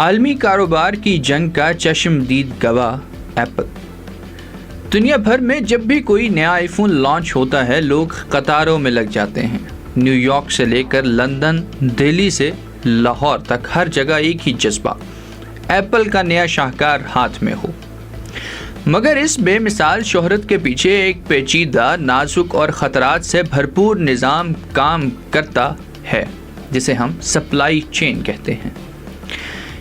عالمی کاروبار کی جنگ کا چشمدید گواہ ایپل۔ دنیا بھر میں جب بھی کوئی نیا آئی فون لانچ ہوتا ہے لوگ قطاروں میں لگ جاتے ہیں۔ نیو یارک سے لے کر لندن، دہلی سے لاہور تک ہر جگہ ایک ہی جذبہ، ایپل کا نیا شاہکار ہاتھ میں ہو۔ مگر اس بے مثال شہرت کے پیچھے ایک پیچیدہ، نازک اور خطرات سے بھرپور نظام کام کرتا ہے جسے ہم سپلائی چین کہتے ہیں۔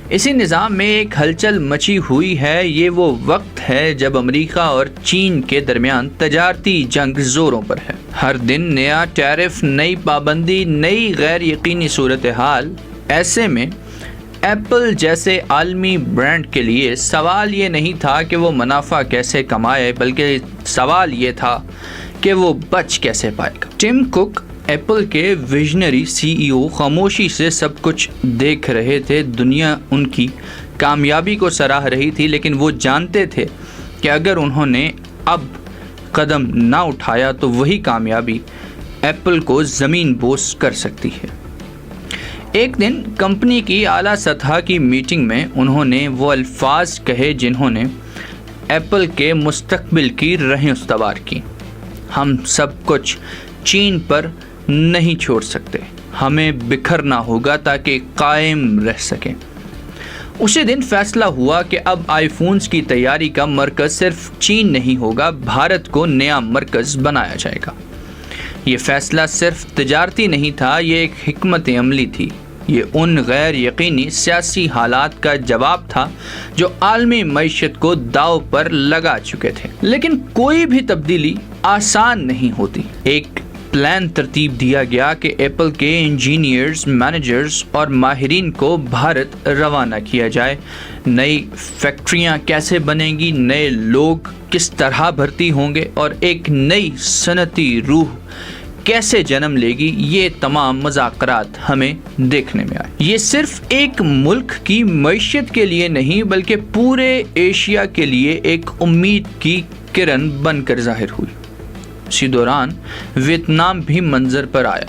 اسی نظام میں ایک ہلچل مچی ہوئی ہے۔ یہ وہ وقت ہے جب امریکہ اور چین کے درمیان تجارتی جنگ زوروں پر ہے۔ ہر دن نیا ٹیرف، نئی پابندی، نئی غیر یقینی صورتحال۔ ایسے میں ایپل جیسے عالمی برانڈ کے لیے سوال یہ نہیں تھا کہ وہ منافع کیسے کمائے، بلکہ سوال یہ تھا کہ وہ بچ کیسے پائے گا۔ ٹم کک، ایپل کے ویژنری سی ای او، خاموشی سے سب کچھ دیکھ رہے تھے۔ دنیا ان کی کامیابی کو سراہ رہی تھی، لیکن وہ جانتے تھے کہ اگر انہوں نے اب قدم نہ اٹھایا تو وہی کامیابی ایپل کو زمین بوس کر سکتی ہے۔ ایک دن کمپنی کی اعلیٰ سطح کی میٹنگ میں انہوں نے وہ الفاظ کہے جنہوں نے ایپل کے مستقبل کی راہیں استوار کی۔ ہم سب کچھ چین پر نہیں چھوڑ سکتے، ہمیں بکھرنا ہوگا تاکہ قائم رہ سکیں۔ اسی دن فیصلہ ہوا کہ اب آئی فونز کی تیاری کا مرکز صرف چین نہیں ہوگا، بھارت کو نیا مرکز بنایا جائے گا۔ یہ فیصلہ صرف تجارتی نہیں تھا، یہ ایک حکمت عملی تھی۔ یہ ان غیر یقینی سیاسی حالات کا جواب تھا جو عالمی معیشت کو داؤ پر لگا چکے تھے۔ لیکن کوئی بھی تبدیلی آسان نہیں ہوتی۔ ایک پلان ترتیب دیا گیا کہ ایپل کے انجینئرز، مینیجرز اور ماہرین کو بھارت روانہ کیا جائے۔ نئی فیکٹریاں کیسے بنیں گی، نئے لوگ کس طرح بھرتی ہوں گے اور ایک نئی صنعتی روح کیسے جنم لے گی، یہ تمام مذاکرات ہمیں دیکھنے میں آئے۔ یہ صرف ایک ملک کی معیشت کے لیے نہیں بلکہ پورے ایشیا کے لیے ایک امید کی کرن بن کر ظاہر ہوئی۔ اسی دوران ویتنام بھی منظر پر آیا۔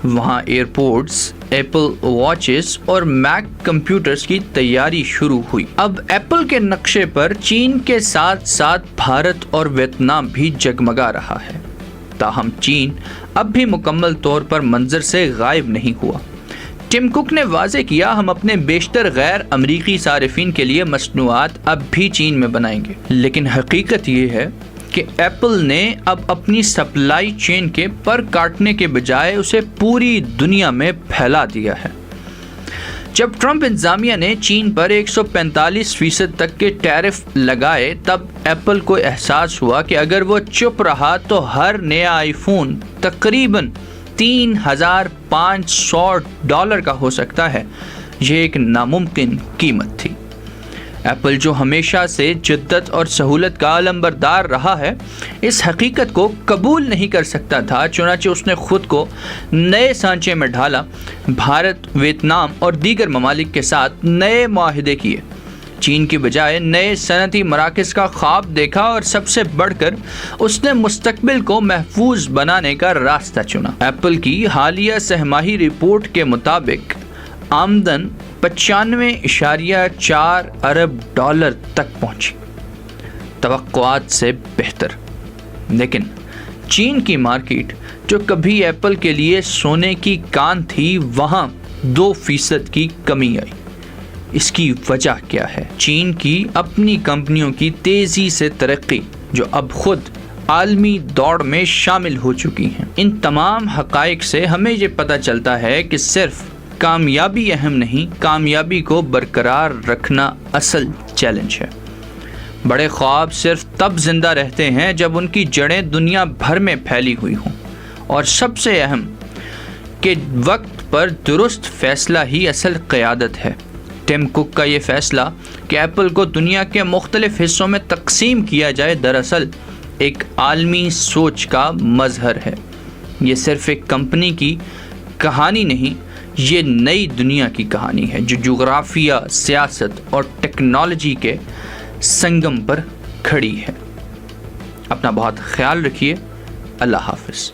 وہاں ایئرپورٹس، ایپل واچز اور میک کمپیوٹرز کی تیاری شروع ہوئی۔ اب ایپل کے نقشے پر چین کے ساتھ ساتھ بھارت اور ویتنام بھی جگمگا رہا ہے۔ تاہم چین اب بھی مکمل طور پر منظر سے غائب نہیں ہوا۔ ٹم کک نے واضح کیا، ہم اپنے بیشتر غیر امریکی صارفین کے لیے مصنوعات اب بھی چین میں بنائیں گے۔ لیکن حقیقت یہ ہے کہ ایپل نے اب اپنی سپلائی چین کے پر کاٹنے کے بجائے اسے پوری دنیا میں پھیلا دیا ہے۔ جب ٹرمپ انتظامیہ نے چین پر 145% تک کے ٹیرف لگائے تب ایپل کو احساس ہوا کہ اگر وہ چپ رہا تو ہر نیا آئی فون تقریباً $3,500 کا ہو سکتا ہے۔ یہ ایک ناممکن قیمت تھی۔ ایپل جو ہمیشہ سے جدت اور سہولت کا علمبردار رہا ہے، اس حقیقت کو قبول نہیں کر سکتا تھا، چنانچہ اس نے خود کو نئے سانچے میں ڈھالا۔ بھارت، ویتنام اور دیگر ممالک کے ساتھ نئے معاہدے کیے، چین کی بجائے نئے صنعتی مراکز کا خواب دیکھا اور سب سے بڑھ کر اس نے مستقبل کو محفوظ بنانے کا راستہ چنا۔ ایپل کی حالیہ سہ ماہی رپورٹ کے مطابق آمدن $95.4 ارب تک پہنچی، توقعات سے بہتر۔ لیکن چین کی مارکیٹ جو کبھی ایپل کے لیے سونے کی کان تھی، وہاں 2% کی کمی آئی۔ اس کی وجہ کیا ہے؟ چین کی اپنی کمپنیوں کی تیزی سے ترقی جو اب خود عالمی دوڑ میں شامل ہو چکی ہیں۔ ان تمام حقائق سے ہمیں یہ پتہ چلتا ہے کہ صرف کامیابی اہم نہیں، کامیابی کو برقرار رکھنا اصل چیلنج ہے۔ بڑے خواب صرف تب زندہ رہتے ہیں جب ان کی جڑیں دنیا بھر میں پھیلی ہوئی ہوں، اور سب سے اہم کہ وقت پر درست فیصلہ ہی اصل قیادت ہے۔ ٹم کک کا یہ فیصلہ کہ ایپل کو دنیا کے مختلف حصوں میں تقسیم کیا جائے دراصل ایک عالمی سوچ کا مظہر ہے۔ یہ صرف ایک کمپنی کی کہانی نہیں، یہ نئی دنیا کی کہانی ہے جو جغرافیہ، سیاست اور ٹیکنالوجی کے سنگم پر کھڑی ہے۔ اپنا بہت خیال رکھیے۔ اللہ حافظ۔